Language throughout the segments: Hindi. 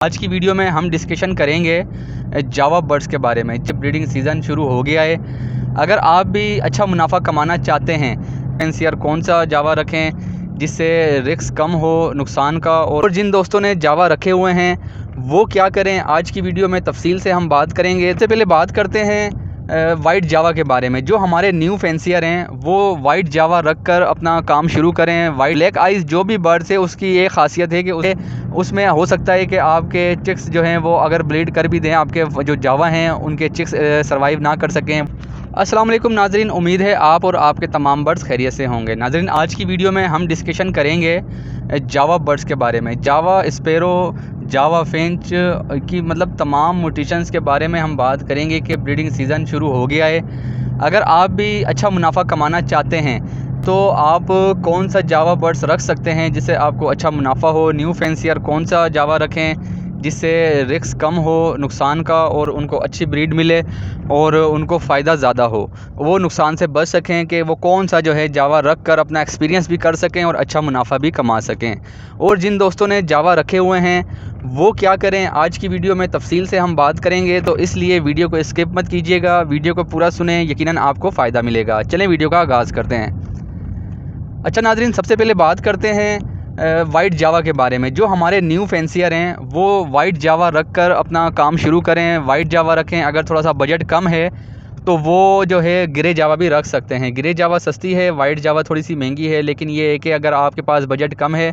आज की वीडियो में हम डिस्कशन करेंगे जावा बर्ड्स के बारे में। जब ब्रीडिंग सीज़न शुरू हो गया है, अगर आप भी अच्छा मुनाफा कमाना चाहते हैं, एनसीआर कौन सा जावा रखें जिससे रिस्क कम हो नुकसान का, और जिन दोस्तों ने जावा रखे हुए हैं वो क्या करें, आज की वीडियो में तफसील से हम बात करेंगे। इससे पहले बात करते हैं वाइट जावा के बारे में। जो हमारे न्यू फैंसियर हैं वो वाइट जावा रख कर अपना काम शुरू करें। वाइट ब्लैक आइज़ जो भी बर्ड्स है उसकी ये खासियत है कि उसमें हो सकता है कि आपके चिक्स जो हैं वो अगर ब्रीड कर भी दें, आपके जो जावा हैं उनके चिक्स सर्वाइव ना कर सकें। अस्सलाम वालेकुम नाजरीन, उम्मीद है आप और आपके तमाम बर्ड्स खैरियत से होंगे। नाजरीन, आज की वीडियो में हम डिस्कशन करेंगे जावा बर्ड्स के बारे में। जावा स्पैरो, जावा फिंच की मतलब तमाम म्यूटेशंस के बारे में हम बात करेंगे कि ब्रीडिंग सीज़न शुरू हो गया है। अगर आप भी अच्छा मुनाफा कमाना चाहते हैं तो आप कौन सा जावा बर्ड्स रख सकते हैं जिससे आपको अच्छा मुनाफा हो। न्यू फैंसियर कौन सा जावा रखें जिससे रिस्क कम हो नुकसान का, और उनको अच्छी ब्रीड मिले और उनको फ़ायदा ज़्यादा हो, वो नुकसान से बच सकें कि वो कौन सा जो है जावा रख कर अपना एक्सपीरियंस भी कर सकें और अच्छा मुनाफा भी कमा सकें। और जिन दोस्तों ने जावा रखे हुए हैं वो क्या करें, आज की वीडियो में तफसील से हम बात करेंगे, तो इसलिए वीडियो को स्किप मत कीजिएगा, वीडियो को पूरा सुने, यकीनन आपको फ़ायदा मिलेगा। चलें वीडियो का आगाज़ करते हैं। अच्छा नाजरीन, सबसे पहले बात करते हैं वाइट जावा के बारे में। जो हमारे न्यू फैंसियर हैं वो वाइट जावा रख कर अपना काम शुरू करें। वाइट जावा रखें। अगर थोड़ा सा बजट कम है तो वो जो है ग्रे जावा भी रख सकते हैं। ग्रे जावा सस्ती है, वाइट जावा थोड़ी सी महंगी है, लेकिन ये है कि अगर आपके पास बजट कम है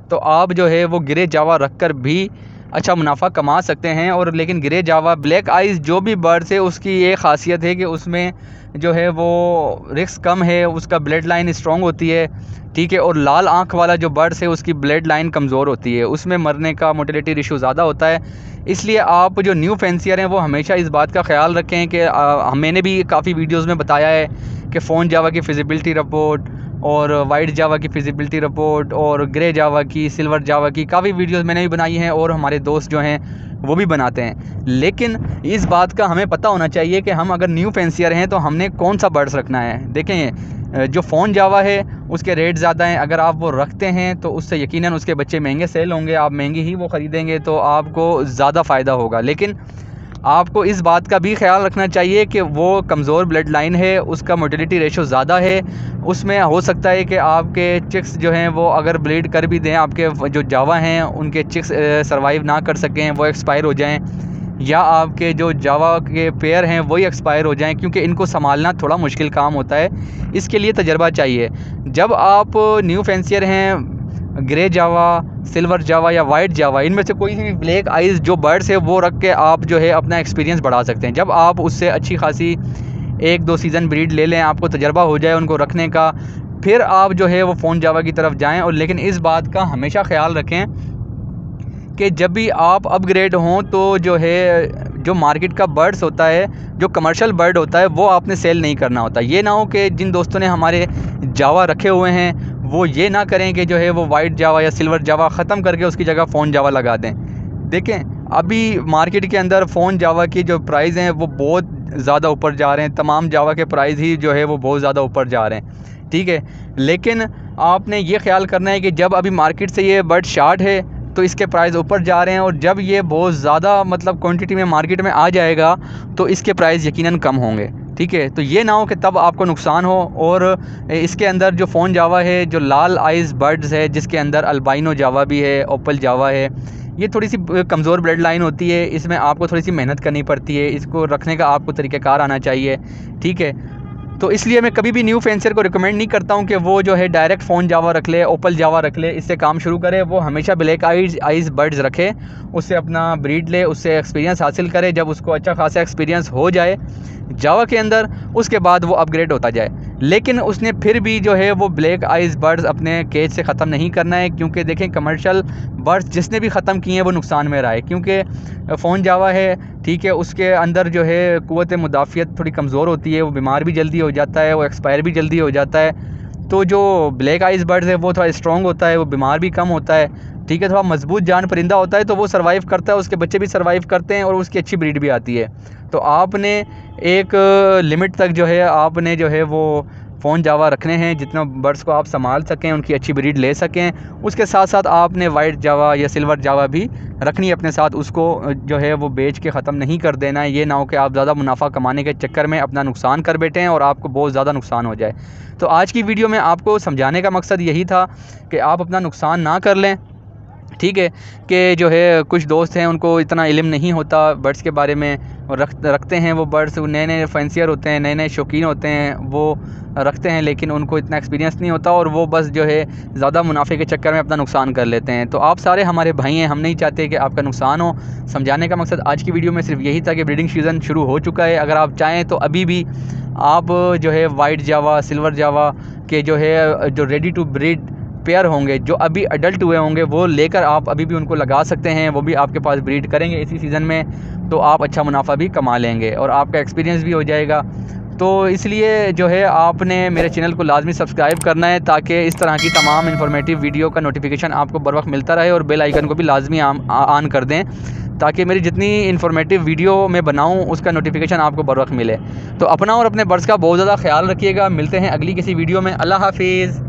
तो आप जो है वो ग्रे जावा रख कर भी अच्छा मुनाफा कमा सकते हैं। और लेकिन ग्रे जावा ब्लैक आइज़ जो भी बर्ड्स है उसकी ये ख़ासियत है कि उसमें जो है वो रिस्क कम है, उसका ब्लड लाइन स्ट्रॉन्ग होती है, ठीक है। और लाल आँख वाला जो बर्ड्स है उसकी ब्लड लाइन कमज़ोर होती है, उसमें मरने का मोर्टेलिटी रेशो ज़्यादा होता है। इसलिए आप जो न्यू फैंसियर हैं वो हमेशा इस बात का ख्याल रखें कि मैंने भी काफ़ी वीडियोज़ में बताया है कि फ़ोन जावा की फिजिबिलिटी रिपोर्ट और वाइट जावा की फिजिबिलिटी रिपोर्ट और ग्रे जावा की, सिल्वर जावा की काफ़ी वीडियोस मैंने भी बनाई हैं और हमारे दोस्त जो हैं वो भी बनाते हैं। लेकिन इस बात का हमें पता होना चाहिए कि हम अगर न्यू फैंसियर हैं तो हमने कौन सा बर्ड्स रखना है। देखें, जो फ़ोन जावा है उसके रेट ज़्यादा हैं, अगर आप वो रखते हैं तो उससे यकीनन उसके बच्चे महंगे सेल होंगे, आप महंगी ही वो ख़रीदेंगे तो आपको ज़्यादा फ़ायदा होगा। लेकिन आपको इस बात का भी ख्याल रखना चाहिए कि वो कमज़ोर ब्लड लाइन है, उसका मोर्टेलिटी रेशो ज़्यादा है, उसमें हो सकता है कि आपके चिक्स जो हैं वो अगर ब्रीड कर भी दें, आपके जो जावा हैं उनके चिक्स सर्वाइव ना कर सकें, वो एक्सपायर हो जाएं, या आपके जो जावा के पेयर हैं वही एक्सपायर हो जाएं, क्योंकि इनको संभालना थोड़ा मुश्किल काम होता है। इसके लिए तजर्बा चाहिए। जब आप न्यू फैंसियर हैं, ग्रे जावा, सिल्वर जावा या वाइट जावा, इनमें से कोई भी ब्लैक आइज़ जो बर्ड्स है वो रख के आप जो है अपना एक्सपीरियंस बढ़ा सकते हैं। जब आप उससे अच्छी खासी 1-2 सीज़न ब्रीड ले लें, आपको तजर्बा हो जाए उनको रखने का, फिर आप जो है वो फ़ोन जावा की तरफ जाएं। और लेकिन इस बात का हमेशा ख्याल रखें कि जब भी आप अपग्रेड हों तो जो है जो मार्केट का बर्ड्स होता है, जो कमर्शियल बर्ड होता है, वो आपने सेल नहीं करना होता। ये ना हो कि जिन दोस्तों ने हमारे जावा रखे हुए हैं वो ये ना करें कि जो है वो वाइट जावा या सिल्वर जावा ख़त्म करके उसकी जगह फ़ोन जावा लगा दें। देखें, अभी मार्केट के अंदर फ़ोन जावा की जो प्राइस हैं वो बहुत ज़्यादा ऊपर जा रहे हैं, तमाम जावा के प्राइस ही जो है वो बहुत ज़्यादा ऊपर जा रहे हैं, ठीक है। लेकिन आपने ये ख्याल करना है कि जब अभी मार्केट से ये बर्ड शार्ट है तो इसके प्राइस ऊपर जा रहे हैं, और जब ये बहुत ज़्यादा मतलब क्वांटिटी में मार्केट में आ जाएगा तो इसके प्राइस यकीनन कम होंगे, ठीक है। तो ये ना हो कि तब आपको नुकसान हो। और इसके अंदर जो फ़ोन जावा है, जो लाल आइज़ बर्ड्स है, जिसके अंदर अल्बाइनो जावा भी है, ओपल जावा है, ये थोड़ी सी कमज़ोर ब्लड लाइन होती है, इसमें आपको थोड़ी सी मेहनत करनी पड़ती है, इसको रखने का आपको तरीक़ाकार आना चाहिए, ठीक है। तो इसलिए मैं कभी भी न्यू फैंसियर को रिकमेंड नहीं करता हूं कि वो जो है डायरेक्ट फ़ोन जावा रख ले, ओपल जावा रख ले, इससे काम शुरू करे। वो हमेशा ब्लैक आइज़ बर्ड्स रखे, उससे अपना ब्रीड ले, उससे एक्सपीरियंस हासिल करे। जब उसको अच्छा खासा एक्सपीरियंस हो जाए जावा के अंदर, उसके बाद वो अपग्रेड होता जाए। लेकिन उसने फिर भी जो है वो ब्लैक आइज़ बर्ड्स अपने केज से ख़त्म नहीं करना है, क्योंकि देखें कमर्शियल बर्ड्स जिसने भी ख़त्म किए हैं वो नुकसान में रहा है, क्योंकि फ़ोन जावा है, ठीक है, उसके अंदर जो है क़ुव्वत मुदाफ़ियत थोड़ी कमज़ोर होती है, वो बीमार भी जल्दी हो जाता है, वो एक्सपायर भी जल्दी हो जाता है। तो जो ब्लैक आइज़ बर्ड्स है वो थोड़ा स्ट्रॉन्ग होता है, वो बीमार भी कम होता है, ठीक है, थोड़ा मजबूत जान परिंदा होता है, तो वो सर्वाइव करता है, उसके बच्चे भी सर्वाइव करते हैं और उसकी अच्छी ब्रीड भी आती है। तो आपने एक लिमिट तक जो है आपने जो है वो फ़ोन जावा रखने हैं, जितना बर्ड्स को आप संभाल सकें, उनकी अच्छी ब्रीड ले सकें। उसके साथ साथ आपने वाइट जावा या सिल्वर जावा भी रखनी है अपने साथ, उसको जो है वो बेच के ख़त्म नहीं कर देना है। ये ना हो कि आप ज़्यादा मुनाफा कमाने के चक्कर में अपना नुकसान कर बैठे हैं और आपको बहुत ज़्यादा नुकसान हो जाए। तो आज की वीडियो में आपको समझाने का मकसद यही था कि आप अपना नुकसान ना कर लें, ठीक है। कि जो है कुछ दोस्त हैं उनको इतना इल्म नहीं होता बर्ड्स के बारे में, और रखते हैं वो बर्ड्स, नए नए फैंसियर होते हैं, नए नए शौकीन होते हैं, वो रखते हैं, लेकिन उनको इतना एक्सपीरियंस नहीं होता और वो बस जो है ज़्यादा मुनाफे के चक्कर में अपना नुकसान कर लेते हैं। तो आप सारे हमारे भाई हैं, हम नहीं चाहते कि आपका नुकसान हो। समझाने का मकसद आज की वीडियो में सिर्फ यही था कि ब्रीडिंग सीज़न शुरू हो चुका है। अगर आप चाहें तो अभी भी आप जो है वाइट जावा, सिल्वर जावा के जो है जो रेडी टू ब्रीड पेयर होंगे, जो अभी अडल्ट हुए होंगे, वो लेकर आप अभी भी उनको लगा सकते हैं। वो भी आपके पास ब्रीड करेंगे इसी सीज़न में, तो आप अच्छा मुनाफा भी कमा लेंगे और आपका एक्सपीरियंस भी हो जाएगा। तो इसलिए जो है आपने मेरे चैनल को लाजमी सब्सक्राइब करना है, ताकि इस तरह की तमाम इन्फॉर्मेटिव वीडियो का नोटिफिकेशन आपको बर वक्त मिलता रहे, और बेल आइकन को भी लाजमी ऑन कर दें, ताकि मेरी जितनी इन्फॉर्मेटिव वीडियो मैं बनाऊं उसका नोटिफिकेशन आपको बर वक्त मिले। तो अपना और अपने बर्ड्स का बहुत ज़्यादा ख्याल रखिएगा। मिलते हैं अगली किसी वीडियो में। अल्लाह हाफिज़।